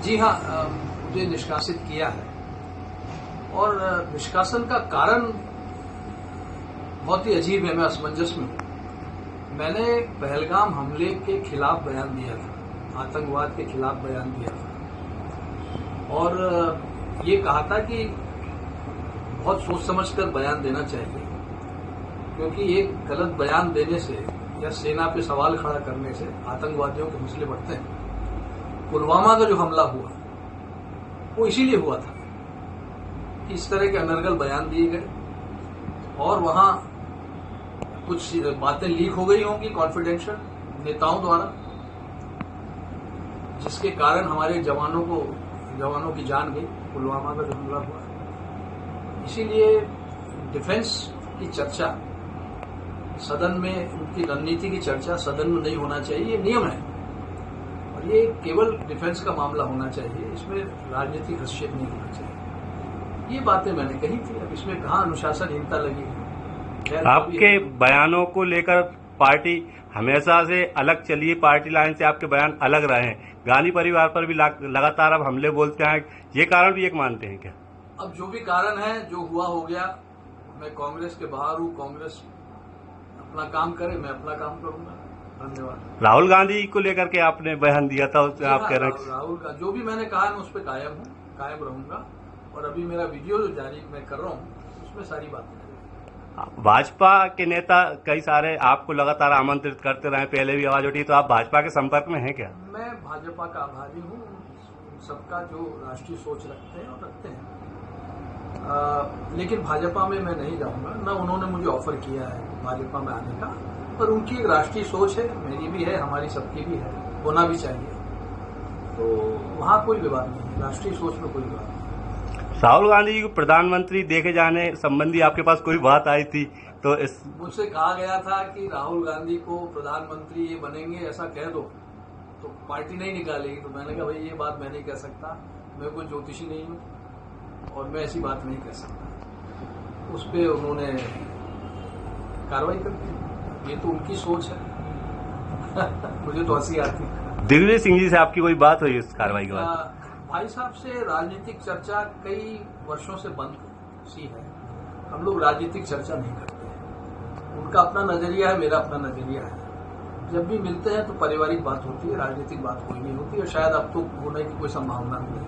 जी हाँ, मुझे निष्कासित किया है और निष्कासन का कारण बहुत ही अजीब है। मैं असमंजस में हूं। मैंने पहलगाम हमले के खिलाफ बयान दिया था, आतंकवाद के खिलाफ बयान दिया था और ये कहा था कि बहुत सोच समझकर बयान देना चाहिए, क्योंकि एक गलत बयान देने से या सेना पे सवाल खड़ा करने से आतंकवादियों के हौसले बढ़ते हैं। पुलवामा का जो हमला हुआ वो इसीलिए हुआ था कि इस तरह के अनर्गल बयान दिए गए और वहां कुछ बातें लीक हो गई होंगी कॉन्फिडेंशियल नेताओं द्वारा, जिसके कारण हमारे जवानों की जान गई। पुलवामा का जो हमला हुआ, इसीलिए डिफेंस की चर्चा सदन में, उनकी रणनीति की चर्चा सदन में नहीं होना चाहिए, ये नियम है और ये केवल डिफेंस का मामला होना चाहिए, इसमें राजनीतिक हस्तक्षेप नहीं होना चाहिए। ये बातें मैंने कही थी। अब इसमें कहाँ अनुशासनहीनता लगी? आपके बयानों को लेकर पार्टी हमेशा से अलग चली है, पार्टी लाइन से आपके बयान अलग रहे हैं। गांधी परिवार पर भी लगातार अब हमले बोलते हैं, ये कारण भी एक मानते हैं क्या? अब जो भी कारण है, जो हुआ हो गया। मैं कांग्रेस के बाहर हूँ, कांग्रेस अपना काम करे, मैं अपना काम करूंगा। धन्यवाद। राहुल गांधी को लेकर के आपने बयान दिया था, उसमें आप कह रहे हैं राहुल का जो भी मैंने कहा मैं उस पर कायम रहूंगा और अभी मेरा वीडियो जो जारी मैं कर रहा हूँ उसमें सारी बातें। भाजपा के नेता कई सारे आपको लगातार आमंत्रित करते रहे, पहले भी आवाज उठी, तो आप भाजपा के संपर्क में हैं क्या? मैं भाजपा का आभारी हूँ, सबका जो राष्ट्रीय सोच रखते हैं और रखते हैं, लेकिन भाजपा में मैं नहीं जाऊंगा। न उन्होंने मुझे ऑफर किया है भाजपा में आने का, पर उनकी एक राष्ट्रीय सोच है, मेरी भी है, हमारी सबकी भी है, होना भी चाहिए। तो वहां कोई विवाद नहीं, राष्ट्रीय सोच में कोई विवाद नहीं। राहुल गांधी जी को प्रधानमंत्री देखे जाने संबंधी आपके पास कोई बात आई थी तो मुझसे कहा गया था कि राहुल गांधी को प्रधानमंत्री ये बनेंगे ऐसा कह दो तो पार्टी नहीं निकालेगी। तो मैंने कहा भाई ये बात मैं नहीं कह सकता, मैं कोई ज्योतिषी नहीं हूं और मैं ऐसी बात नहीं कह सकता। उस पर उन्होंने कार्रवाई कर दी। ये तो उनकी सोच है। मुझे तो हंसी आती। दिग्विजय सिंह जी से आपकी कोई बात हुई इस कार्रवाई के बाद? भाई साहब से राजनीतिक चर्चा कई वर्षों से बंद सी है। हम लोग राजनीतिक चर्चा नहीं करते हैं। उनका अपना नजरिया है, मेरा अपना नजरिया है। जब भी मिलते हैं तो पारिवारिक बात होती है, राजनीतिक बात कोई नहीं होती और शायद अब तो होने की कोई संभावना नहीं है।